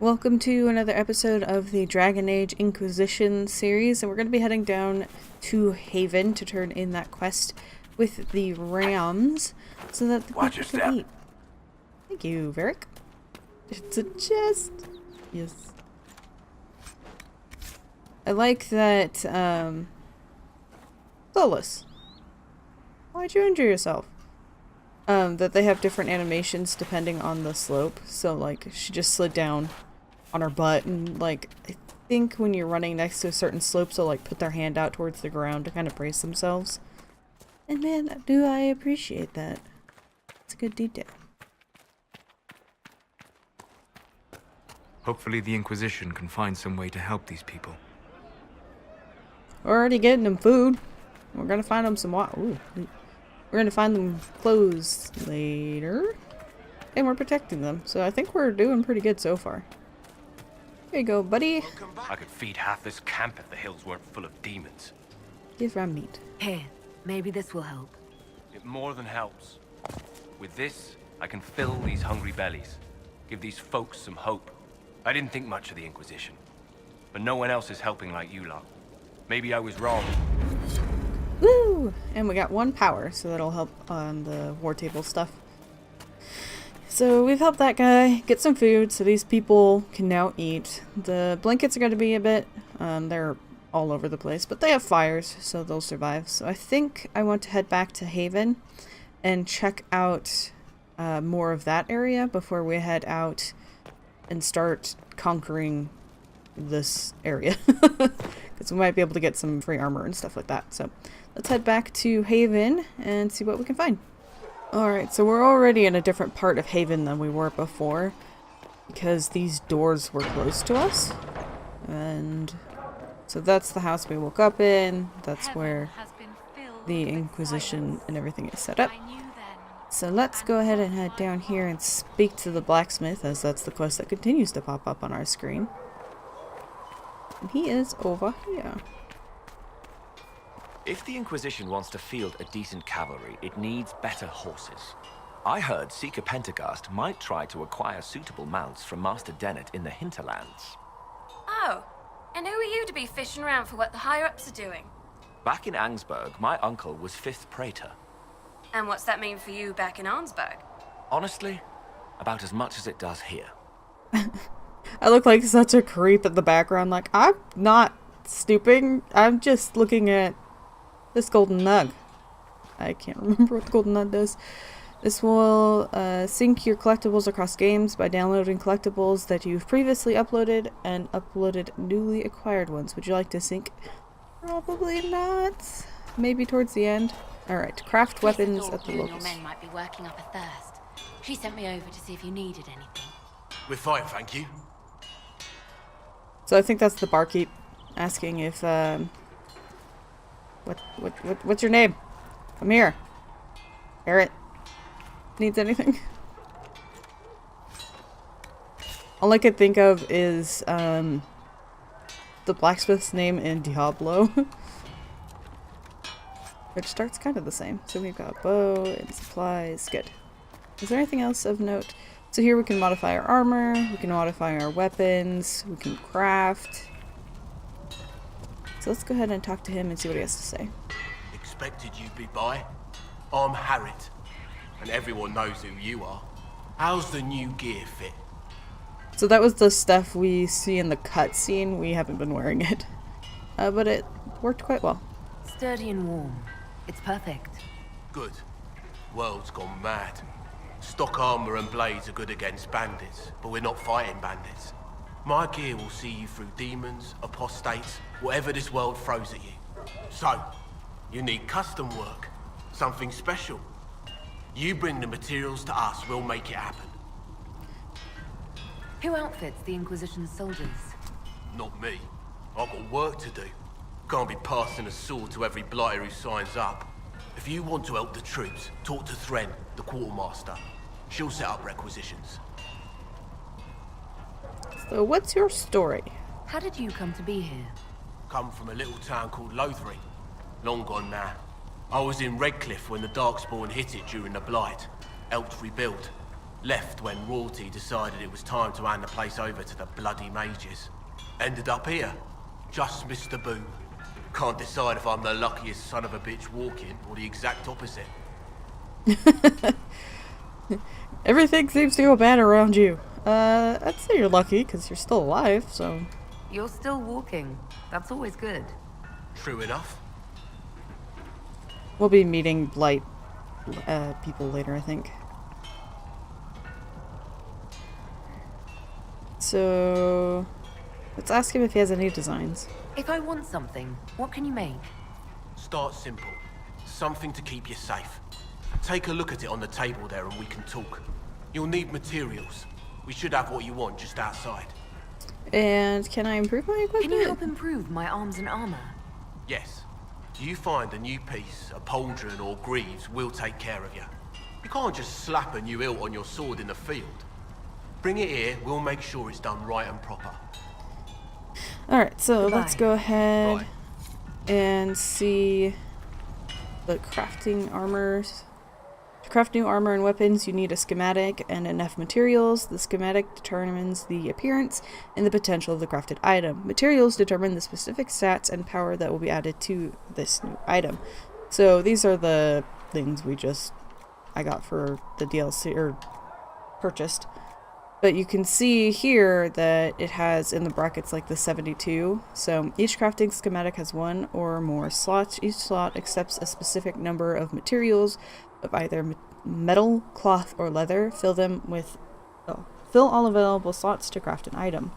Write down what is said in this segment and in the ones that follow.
Welcome to another episode of the Dragon Age Inquisition series, and we're going to be heading down to Haven to turn in that quest with the rams so that the people can eat. Thank you, Varric. It's a chest. Yes. I like that, Solus. Why'd you injure yourself? That they have different animations depending on the slope. So, like, she just slid down on her butt, and, like, I think when you're running next to a certain slope, so, like, put their hand out towards the ground to kind of brace themselves. And man, do I appreciate that. It's a good detail. Hopefully the Inquisition can find some way to help these people. We're already getting them food. We're gonna find them some water. Ooh. We're gonna find them clothes later. And we're protecting them. So I think we're doing pretty good so far. There you go, buddy. I could feed half this camp if the hills weren't full of demons. Give ram meat. Here, maybe this will help. It more than helps. With this, I can fill these hungry bellies. Give these folks some hope. I didn't think much of the Inquisition. But no one else is helping like you lot. Maybe I was wrong. Woo! And we got one power, so that'll help on the war table stuff. So we've helped that guy get some food, so these people can now eat. The blankets are going to be a bit, they're all over the place, but they have fires, so they'll survive. So I think I want to head back to Haven and check out more of that area before we head out and start conquering this area. Because we might be able to get some free armor and stuff like that. So let's head back to Haven and see what we can find. Alright, so we're already in a different part of Haven than we were before, because these doors were close to us. And so that's the house we woke up in. That's where the Inquisition and everything is set up. So let's go ahead and head down here and speak to the blacksmith, as that's the quest that continues to pop up on our screen. And he is over here. If the Inquisition wants to field a decent cavalry, it needs better horses. I heard Seeker Pentecost might try to acquire suitable mounts from Master Dennett in the hinterlands. Oh, and who are you to be fishing around for what the higher-ups are doing? Back in Angsburg, my uncle was 5th Praetor. And what's that mean for you back in Arnsberg? Honestly, about as much as it does here. I look like such a creep in the background. Like, I'm not stooping. I'm just looking at this golden nug. I can't remember what the golden nug does. This will sync your collectibles across games by downloading collectibles that you've previously uploaded and uploaded newly acquired ones. Would you like to sync? Probably not. Maybe towards the end. Alright, craft weapons at the locals. Men might be working up a thirst. She sent me over to see if you needed anything. We're fine, thank you. So I think that's the barkeep asking if what's your name? Come here. Barrett. Needs anything? All I could think of is the blacksmith's name in Diablo. Which starts kind of the same. So we've got bow and supplies. Good. Is there anything else of note? So here we can modify our armor, we can modify our weapons, we can craft. So let's go ahead and talk to him and see what he has to say. Expected you'd be by. I'm Harriet, and everyone knows who you are. How's the new gear fit? So that was the stuff we see in the cutscene. We haven't been wearing it. But it worked quite well. Sturdy and warm. It's perfect. Good. World's gone mad. Stock armor and blades are good against bandits, but we're not fighting bandits. My gear will see you through demons, apostates, whatever this world throws at you. So, you need custom work, something special. You bring the materials to us, we'll make it happen. Who outfits the Inquisition's soldiers? Not me. I've got work to do. Can't be passing a sword to every blighter who signs up. If you want to help the troops, talk to Thren, the quartermaster. She'll set up requisitions. So what's your story? How did you come to be here? Come from a little town called Lothering. Long gone now. I was in Redcliffe when the Darkspawn hit it during the Blight. Helped rebuild. Left when royalty decided it was time to hand the place over to the bloody mages. Ended up here. Just missed the boot. Can't decide if I'm the luckiest son of a bitch walking or the exact opposite. Everything seems to go bad around you. I'd say you're lucky because you're still alive, so... You're still walking. That's always good. True enough. We'll be meeting Blight people later, I think. So... let's ask him if he has any designs. If I want something, what can you make? Start simple. Something to keep you safe. Take a look at it on the table there and we can talk. You'll need materials. We should have what you want just outside. And can I improve my equipment? Can you help improve my arms and armor? Yes. You find a new piece, a pauldron or greaves, we'll take care of you. You can't just slap a new hilt on your sword in the field. Bring it here, we'll make sure it's done right and proper. Alright, so Goodbye. let's go ahead Right. and see the crafting armors. To craft new armor and weapons, you need a schematic and enough materials. The schematic determines the appearance and the potential of the crafted item. Materials determine the specific stats and power that will be added to this new item. So these are the things I got for the DLC, or purchased. But you can see here that it has in the brackets like the 72. So each crafting schematic has one or more slots. Each slot accepts a specific number of materials of either metal, cloth, or leather. Fill all available slots to craft an item.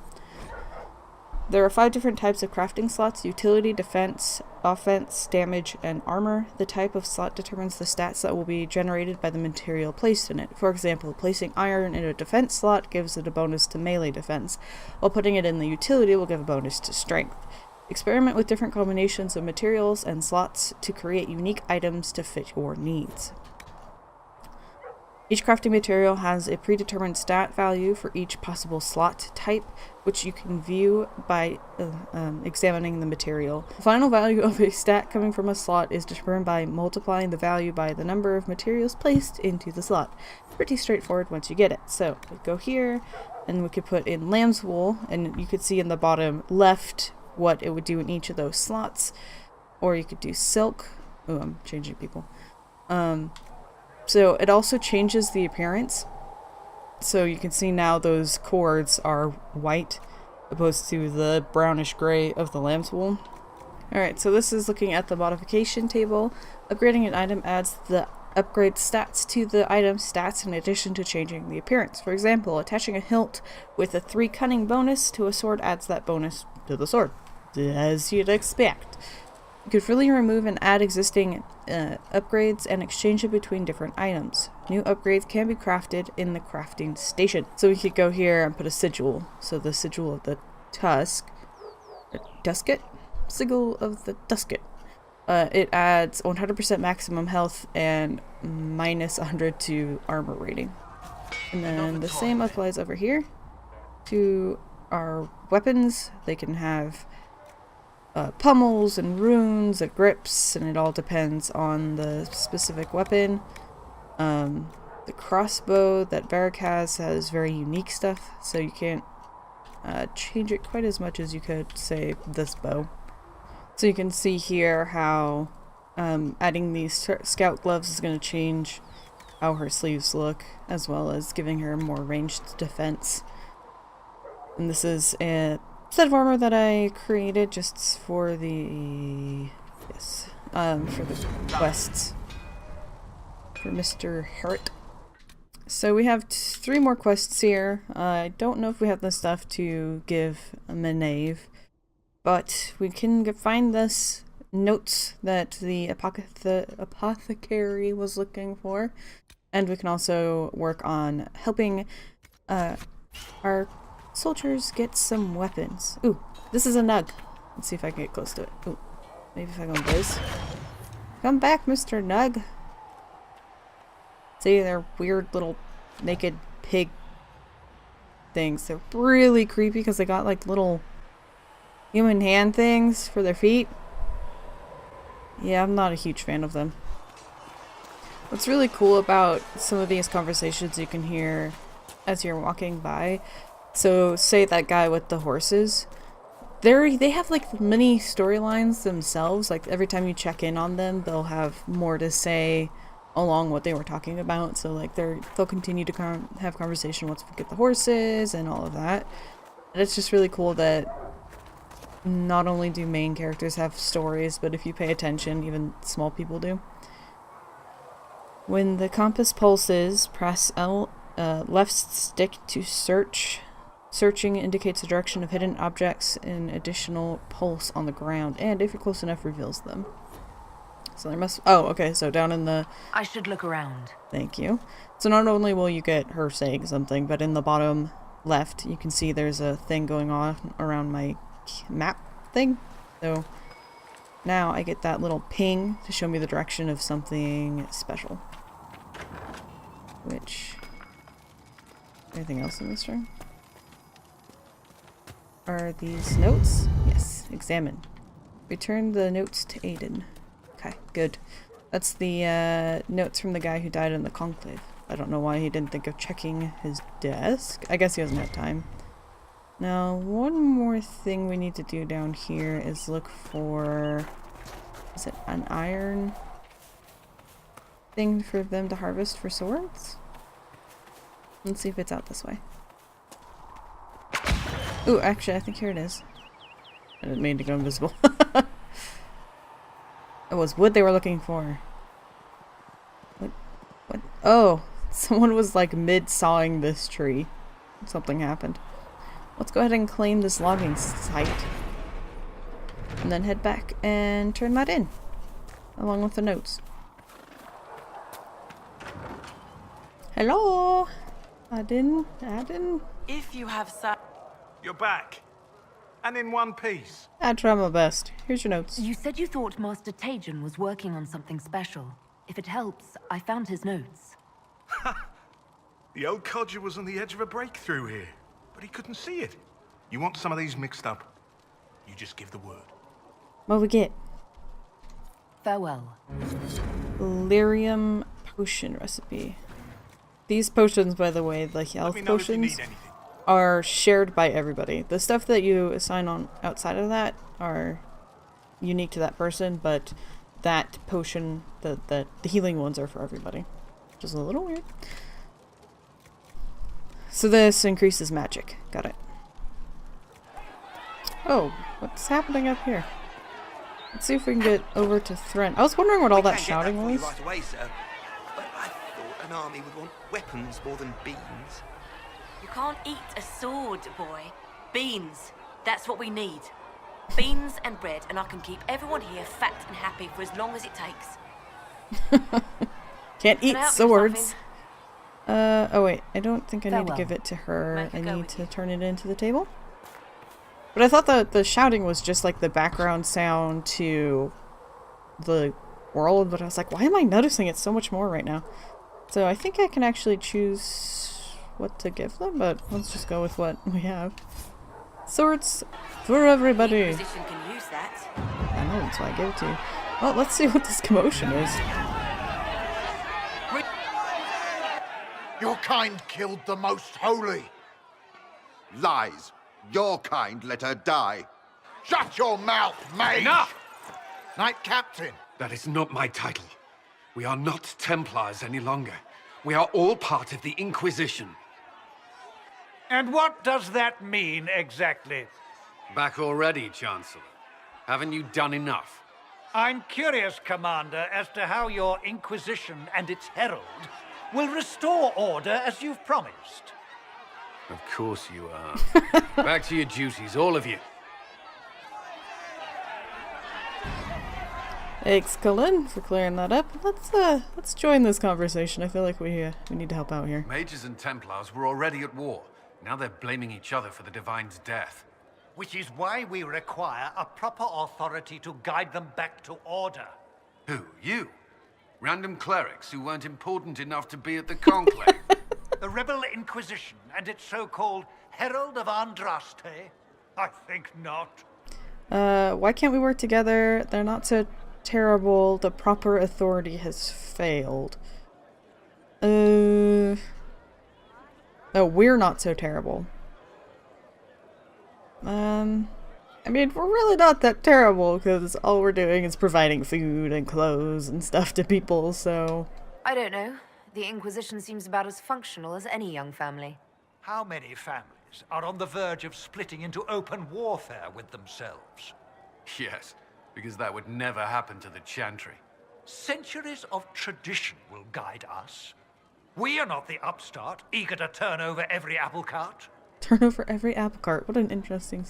There are 5 different types of crafting slots: utility, defense, offense, damage, and armor. The type of slot determines the stats that will be generated by the material placed in it. For example, placing iron in a defense slot gives it a bonus to melee defense, while putting it in the utility will give a bonus to strength. Experiment with different combinations of materials and slots to create unique items to fit your needs. Each crafting material has a predetermined stat value for each possible slot type, which you can view by examining the material. The final value of a stat coming from a slot is determined by multiplying the value by the number of materials placed into the slot. Pretty straightforward once you get it. So we go here, and we could put in lamb's wool, and you could see in the bottom left what it would do in each of those slots. Or you could do silk. Oh, I'm changing people. So it also changes the appearance. So you can see now those cords are white opposed to the brownish gray of the lamb's wool. Alright, so this is looking at the modification table. Upgrading an item adds the upgrade stats to the item stats in addition to changing the appearance. For example, attaching a hilt with a 3 cunning bonus to a sword adds that bonus to the sword, as you'd expect. You could freely remove and add existing upgrades and exchange it between different items. New upgrades can be crafted in the crafting station. So we could go here and put a sigil. So the sigil of the Dusket? Sigil of the Dusket. It adds 100% maximum health and minus 100 to armor rating. And then the same applies over here to our weapons. They can have pummels and runes and grips, and it all depends on the specific weapon. The crossbow that Varric has very unique stuff, so you can't change it quite as much as you could, say, this bow. So you can see here how adding these scout gloves is going to change how her sleeves look, as well as giving her more ranged defense. And this is a set of armor that I created just for the for the quests for Mr. Herritt. So we have 3 more quests here. I don't know if we have the stuff to give Menave, but we can find this notes that the apothecary was looking for, and we can also work on helping our soldiers get some weapons. Ooh, this is a nug. Let's see if I can get close to it. Ooh, maybe if I go in Blaze. Come back, Mr. Nug. See, they're weird little naked pig things. They're really creepy because they got like little human hand things for their feet. Yeah, I'm not a huge fan of them. What's really cool about some of these conversations you can hear as you're walking by, so say that guy with the horses, they have like mini storylines themselves. Like every time you check in on them, they'll have more to say along what they were talking about. So like they'll continue to have conversation once we get the horses and all of that. And it's just really cool that not only do main characters have stories, but if you pay attention, even small people do. When the compass pulses, press L, left stick to search. Searching indicates the direction of hidden objects. An additional pulse on the ground, and if you're close enough, reveals them. So there must... Oh, okay, so down in the... I should look around. Thank you. So not only will you get her saying something, but in the bottom left, you can see there's a thing going on around my map thing. So now I get that little ping to show me the direction of something special. Which... Anything else in this room? Are these notes? Yes. Examine. Return the notes to Aiden. Okay, good. That's the notes from the guy who died in the conclave. I don't know why he didn't think of checking his desk. I guess he hasn't had time. Now, one more thing we need to do down here is look for... Is it an iron thing for them to harvest for swords? Let's see if it's out this way. Ooh, actually, I think here it is. I didn't mean to go invisible. It was wood they were looking for. What? What? Oh, someone was like mid-sawing this tree. Something happened. Let's go ahead and claim this logging site. And then head back and turn that in. Along with the notes. Hello? Aiden? If you have some... You're back. And in one piece. I try my best. Here's your notes. You said you thought Master Tajan was working on something special. If it helps, I found his notes. The old codger was on the edge of a breakthrough here, but he couldn't see it. You want some of these mixed up? You just give the word. What we get? Farewell. Lyrium potion recipe. These potions, by the way, the health potions, are shared by everybody. The stuff that you assign on outside of that are unique to that person, but that potion, the healing ones, are for everybody. Which is a little weird. So this increases magic. Got it. Oh, what's happening up here? Let's see if we can get over to Thren. I was wondering what all that shouting was. Right away, sir. But I thought an army would want weapons more than beans. You can't eat a sword, boy. Beans. That's what we need. Beans and bread, and I can keep everyone here fat and happy for as long as it takes. Can't eat swords. Oh wait, I don't think I need to give it to her. I need to turn it into the table. But I thought the shouting was just like the background sound to the world, but I was like, why am I noticing it so much more right now? So I think I can actually choose what to give them, but let's just go with what we have. Swords for everybody. The Inquisition can use that. I know, that's why I gave it to you. Well, let's see what this commotion is. Your kind killed the most holy. Lies. Your kind let her die. Shut your mouth, mage! Enough! Knight Captain. That is not my title. We are not Templars any longer. We are all part of the Inquisition. And what does that mean, exactly? Back already, Chancellor. Haven't you done enough? I'm curious, Commander, as to how your Inquisition and its herald will restore order as you've promised. Of course you are. Back to your duties, all of you. Thanks, Cullen, for clearing that up. Let's join this conversation. I feel like we need to help out here. Mages and Templars were already at war. Now they're blaming each other for the Divine's death. Which is why we require a proper authority to guide them back to order. Who? You? Random clerics who weren't important enough to be at the conclave? The Rebel Inquisition and its so-called Herald of Andraste? I think not. Why can't we work together? They're not so terrible. The proper authority has failed. Oh, we're not so terrible. I mean, we're really not that terrible, because all we're doing is providing food and clothes and stuff to people, so... I don't know. The Inquisition seems about as functional as any young family. How many families are on the verge of splitting into open warfare with themselves? Yes, because that would never happen to the Chantry. Centuries of tradition will guide us. We are not the upstart, eager to turn over every apple cart. Turn over every apple cart. What an interesting...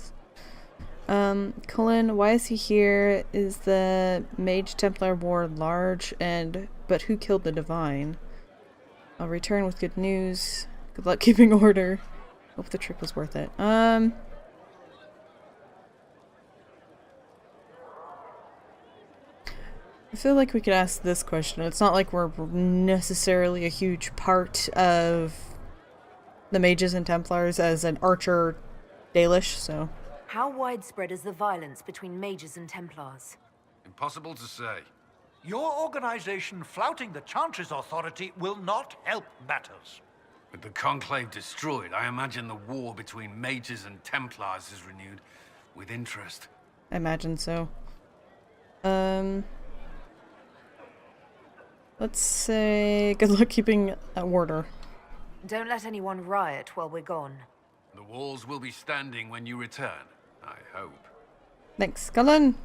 Cullen, why is he here? Is the Mage Templar War large? But who killed the Divine? I'll return with good news. Good luck keeping order. Hope the trip was worth it. I feel like we could ask this question. It's not like we're necessarily a huge part of the Mages and Templars as an Archer Dalish, so... How widespread is the violence between mages and Templars? Impossible to say. Your organization flouting the Chantry's authority will not help matters. With the Conclave destroyed, I imagine the war between mages and Templars is renewed with interest. I imagine so. Let's say good luck keeping order. Don't let anyone riot while we're gone. The walls will be standing when you return, I hope. Thanks, Cullen.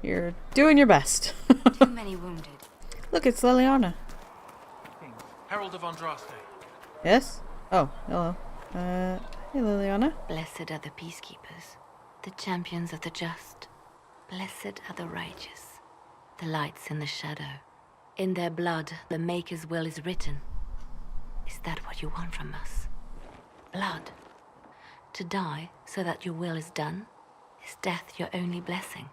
You're doing your best. Too many wounded. Look, it's Liliana. Herald of Andraste. Yes? Oh, hello. Hey, Liliana. Blessed are the peacekeepers, the champions of the just. Blessed are the righteous, the lights in the shadow. In their blood, the Maker's will is written. Is that what you want from us? Blood? To die so that your will is done? Is death your only blessing?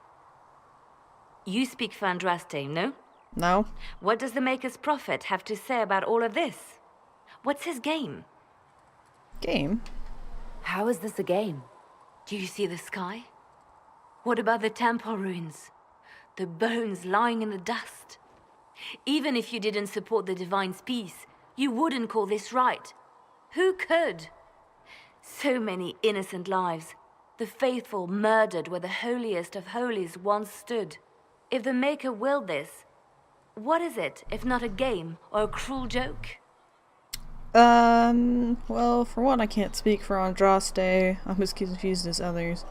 You speak for Andraste, no? No. What does the Maker's prophet have to say about all of this? What's his game? Game? How is this a game? Do you see the sky? What about the temple ruins? The bones lying in the dust? Even if you didn't support the Divine's peace, you wouldn't call this right. Who could? So many innocent lives. The faithful murdered where the holiest of holies once stood. If the Maker willed this, what is it if not a game or a cruel joke? Well, for one, I can't speak for Andraste. I'm as confused as others.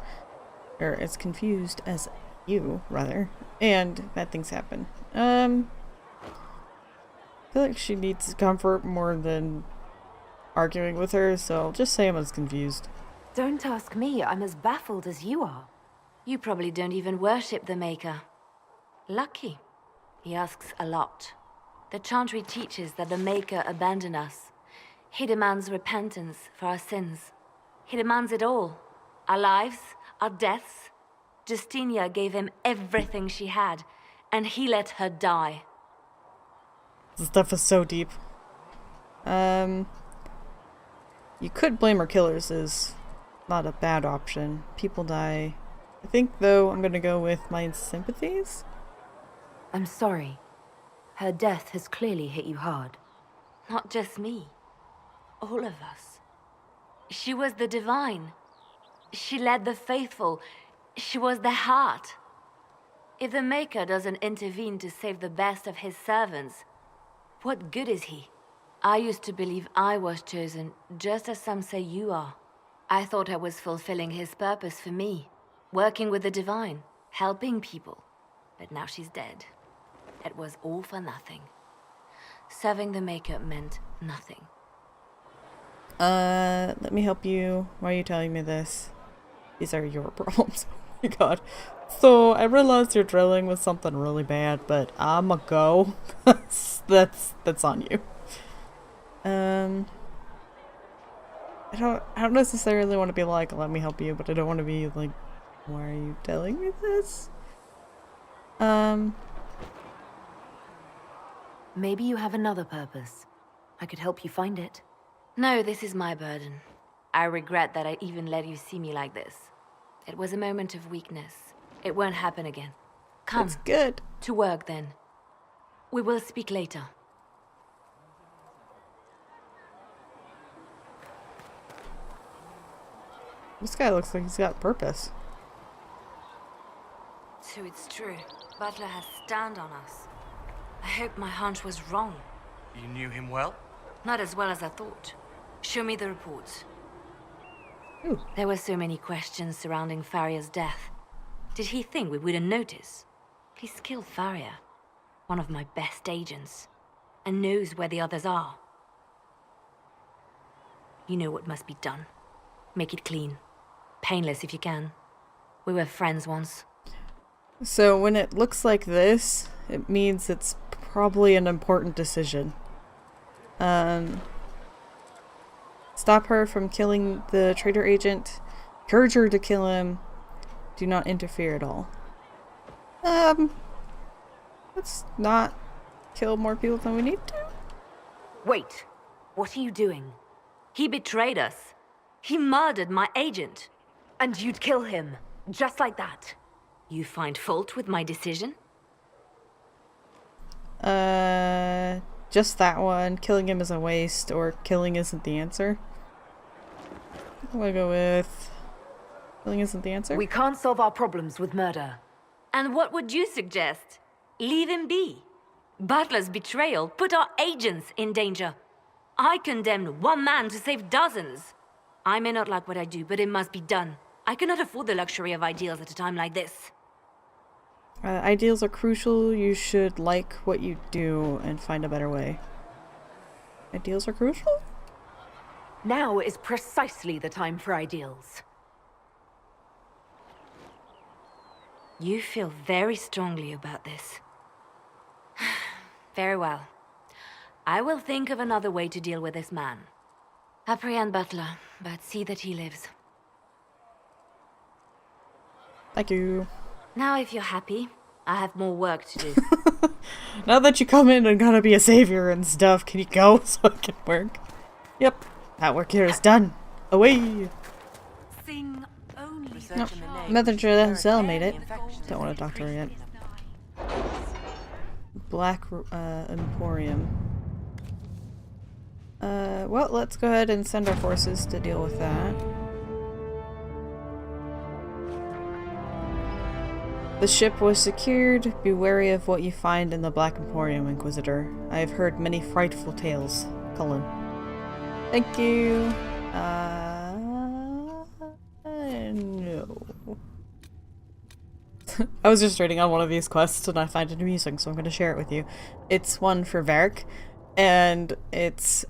Or as confused as you, rather. And bad things happen. I feel like she needs comfort more than arguing with her, so I'll just say I'm as confused. Don't ask me. I'm as baffled as you are. You probably don't even worship the Maker. Lucky. He asks a lot. The Chantry teaches that the Maker abandoned us. He demands repentance for our sins. He demands it all. Our lives, our deaths. Justinia gave him everything she had, and he let her die. This stuff is so deep. You could blame her killers as not a bad option. People die. I think, though, I'm gonna go with my sympathies. I'm sorry. Her death has clearly hit you hard. Not just me. All of us. She was the Divine. She led the faithful. She was their heart. If the Maker doesn't intervene to save the best of his servants, what good is he? I used to believe I was chosen, just as some say you are. I thought I was fulfilling his purpose for me, working with the Divine, helping people. But now she's dead. It was all for nothing. Serving the Maker meant nothing. Let me help you. Why are you telling me this? These are your problems. Oh my god. So, I realized you're drilling with something really bad, but I'ma go. that's on you. I don't necessarily want to be like, let me help you, but I don't want to be like, why are you telling me this? Maybe you have another purpose. I could help you find it. No, this is my burden. I regret that I even let you see me like this. It was a moment of weakness. It won't happen again. Come. That's good. To work, then. We will speak later. This guy looks like he's got purpose. So it's true. Butler has stand on us. I hope my hunch was wrong. You knew him well? Not as well as I thought. Show me the reports. Ooh. There were so many questions surrounding Farria's death. Did he think we wouldn't notice? He's killed Farria, one of my best agents, and knows where the others are. You know what must be done. Make it clean. Painless if you can. We were friends once. So when it looks like this, it means it's probably an important decision. Stop her from killing the traitor agent. Encourage her to kill him. Do not interfere at all. Let's not kill more people than we need to. Wait. What are you doing? He betrayed us. He murdered my agent. And you'd kill him. Just like that. You find fault with my decision? Just that one. Killing him is a waste, or killing isn't the answer. I'm gonna go with... killing isn't the answer. We can't solve our problems with murder. And what would you suggest? Leave him be. Butler's betrayal put our agents in danger. I condemned one man to save dozens. I may not like what I do, but it must be done. I cannot afford the luxury of ideals at a time like this. Ideals are crucial. You should like what you do and find a better way. Ideals are crucial? Now is precisely the time for ideals. You feel very strongly about this. Very well. I will think of another way to deal with this man. Apprehend Butler, but see that he lives. Thank you. Now if you're happy, I have more work to do. Now that you come in and gotta be a savior and stuff, can you go so it can work? Yep. That work here is done. Away! Sing only Nope. Mother Zell made it. Don't want to talk to her yet. Black Emporium. Well, let's go ahead and send our forces to deal with that. The ship was secured. Be wary of what you find in the Black Emporium, Inquisitor. I have heard many frightful tales. Cullen. Thank you. No. I was just reading on one of these quests and I find it amusing, so I'm going to share it with you. It's one for Varric, and it's,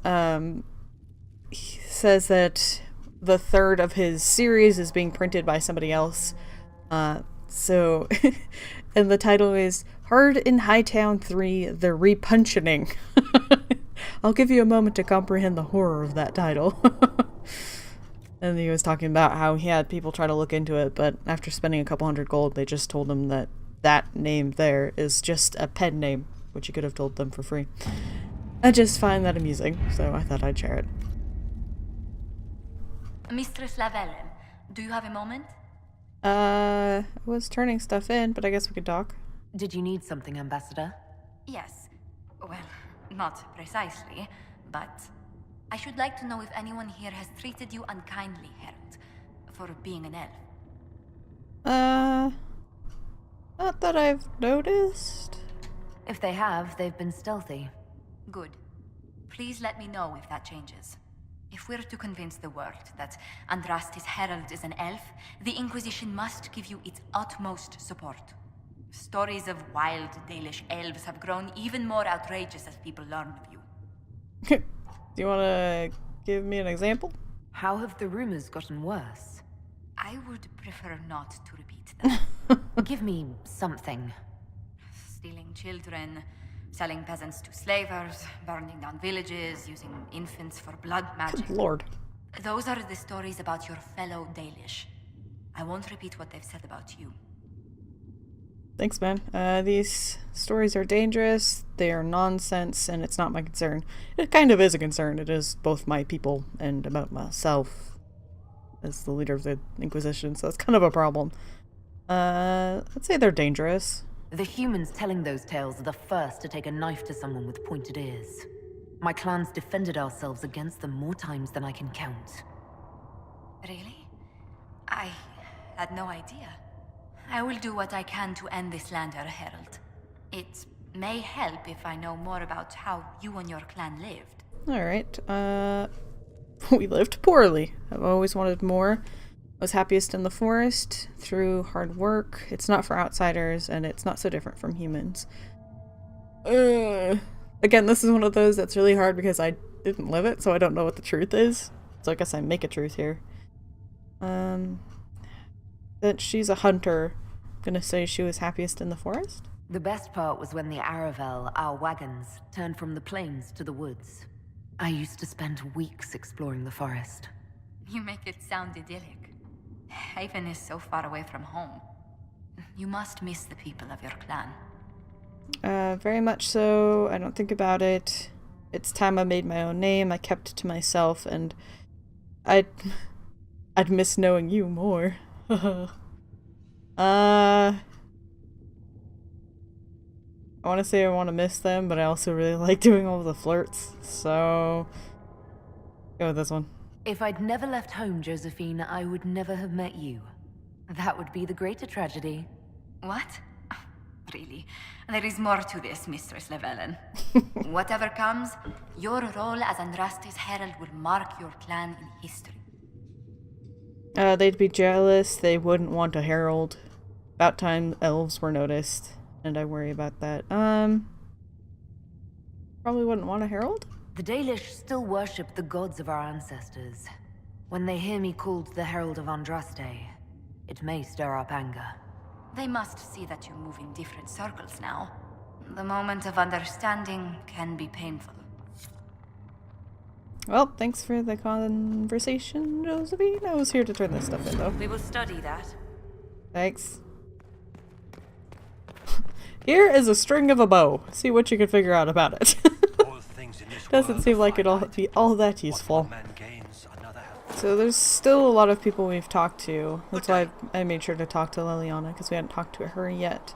he says that the third of his series is being printed by somebody else. So, and the title is Hard in Hightown 3, The Repuntioning. I'll give you a moment to comprehend the horror of that title. And he was talking about how he had people try to look into it, but after spending a couple hundred gold, they just told him that that name there is just a pen name, which you could have told them for free. I just find that amusing, so I thought I'd share it. Mistress Lavelle, do you have a moment? I was turning stuff in, but I guess we could talk. Did you need something, Ambassador? Yes. Well, not precisely, but I should like to know if anyone here has treated you unkindly, Herald, for being an elf. Not that I've noticed. If they have, they've been stealthy. Good. Please let me know if that changes. If we're to convince the world that Andraste's Herald is an elf, the Inquisition must give you its utmost support. Stories of wild Dalish elves have grown even more outrageous as people learn of you. Do you want to give me an example? How have the rumors gotten worse? I would prefer not to repeat them. Give me something. Stealing children, selling peasants to slavers, burning down villages, using infants for blood magic. Good Lord. Those are the stories about your fellow Dalish. I won't repeat what they've said about you. Thanks, man. These stories are dangerous, they are nonsense, and it's not my concern. It kind of is a concern. It is both my people and about myself as the leader of the Inquisition, so it's kind of a problem. Let's say they're dangerous. The humans telling those tales are the first to take a knife to someone with pointed ears. My clans defended ourselves against them more times than I can count. Really? had no idea. I will do what I can to end this slander, Herald. It may help if I know more about how you and your clan lived. Alright, we lived poorly. I've always wanted more. I was happiest in the forest, through hard work. It's not for outsiders, and it's not so different from humans. Again, this is one of those that's really hard because I didn't live it, so I don't know what the truth is. So I guess I make a truth here. That she's a hunter. I'm gonna say she was happiest in the forest? The best part was when the Aravel, our wagons, turned from the plains to the woods. I used to spend weeks exploring the forest. You make it sound idyllic. Haven is so far away from home. You must miss the people of your clan. Very much so. I don't think about it. It's time I made my own name. I kept it to myself, and I'd miss knowing you more. I want to say I want to miss them, but I also really like doing all the flirts, so go with this one. If I'd never left home, Josephine, I would never have met you. That would be the greater tragedy. What? Really? There is more to this, Mistress Llewellyn. Whatever comes, your role as Andraste's herald will mark your clan in history. They'd be jealous. They wouldn't want a herald. About time elves were noticed, and I worry about that. Probably wouldn't want a herald? The Dalish still worship the gods of our ancestors. When they hear me called the Herald of Andraste, it may stir up anger. They must see that you move in different circles now. The moment of understanding can be painful. Well, thanks for the conversation, Josephine. I was here to turn this stuff in, though. We will study that. Thanks. Here is a string of a bow. See what you can figure out about it. Doesn't seem like it'll be all that useful. So there's still a lot of people we've talked to. That's why I made sure to talk to Liliana, because we hadn't talked to her yet.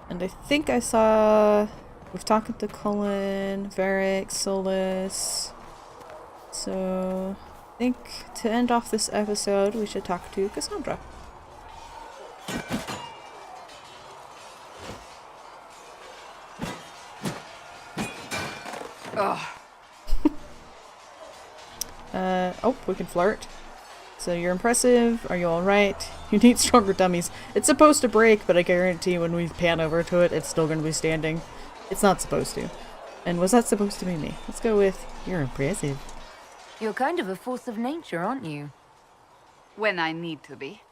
And I think I saw... We've talked to Cullen, Varric, Solus. So I think to end off this episode, we should talk to Cassandra. Ugh. Oh, we can flirt. So you're impressive. Are you alright? You need stronger dummies. It's supposed to break, but I guarantee when we pan over to it, it's still going to be standing. It's not supposed to. And was that supposed to be me? Let's go with, you're impressive. You're kind of a force of nature, aren't you? When I need to be.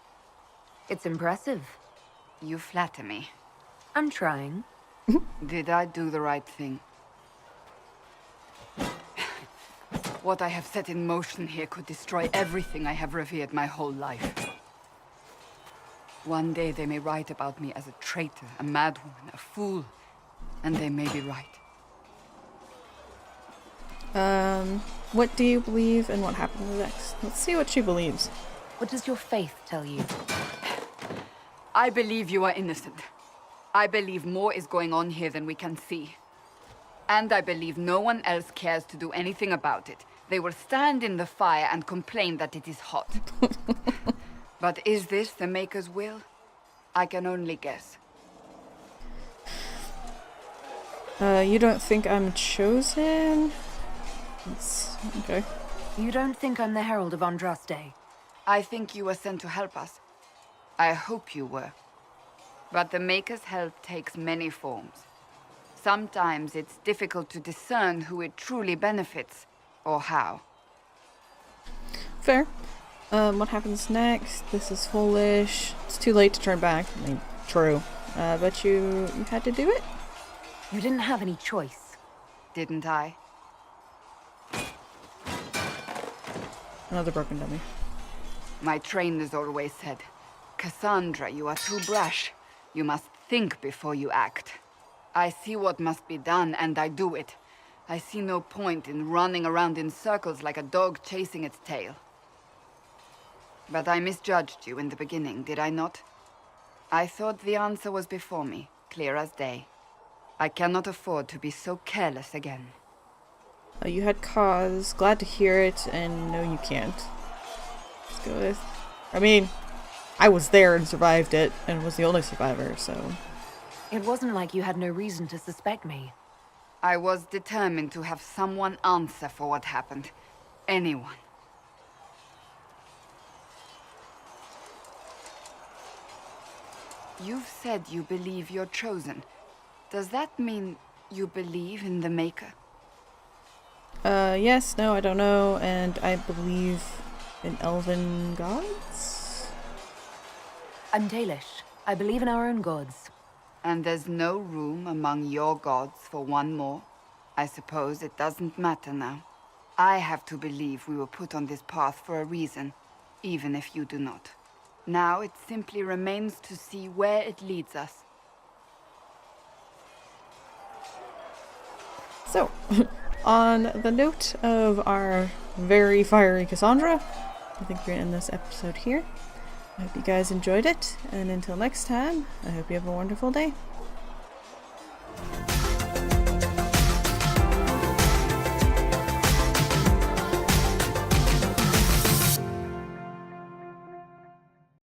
It's impressive. You flatter me. I'm trying. Did I do the right thing? What I have set in motion here could destroy everything I have revered my whole life. One day they may write about me as a traitor, a madwoman, a fool, and they may be right. What do you believe and what happened next? Let's see what she believes. What does your faith tell you? I believe you are innocent. I believe more is going on here than we can see. And I believe no one else cares to do anything about it. They will stand in the fire and complain that it is hot. But is this the Maker's will? I can only guess. You don't think I'm chosen? Okay. You don't think I'm the Herald of Andraste? I think you were sent to help us. I hope you were. But the Maker's help takes many forms. Sometimes it's difficult to discern who it truly benefits, or how. Fair. What happens next? This is foolish. It's too late to turn back. I mean, true. But you had to do it? You didn't have any choice. Didn't I? Another broken dummy. My trainers always said, Cassandra, you are too brash. You must think before you act. I see what must be done, and I do it. I see no point in running around in circles like a dog chasing its tail. But I misjudged you in the beginning, did I not? I thought the answer was before me, clear as day. I cannot afford to be so careless again. You had cause. Glad to hear it, and no you can't. Let's go with... I mean, I was there and survived it, and was the only survivor, so... It wasn't like you had no reason to suspect me. I was determined to have someone answer for what happened. Anyone. You've said you believe you're chosen. Does that mean you believe in the Maker? Yes, no, I don't know, and I believe in elven gods? I'm Dalish. I believe in our own gods. And there's no room among your gods for one more? I suppose it doesn't matter now. I have to believe we were put on this path for a reason, even if you do not. Now it simply remains to see where it leads us. So, on the note of our very fiery Cassandra, I think we're going to end this episode here. I hope you guys enjoyed it, and until next time, I hope you have a wonderful day.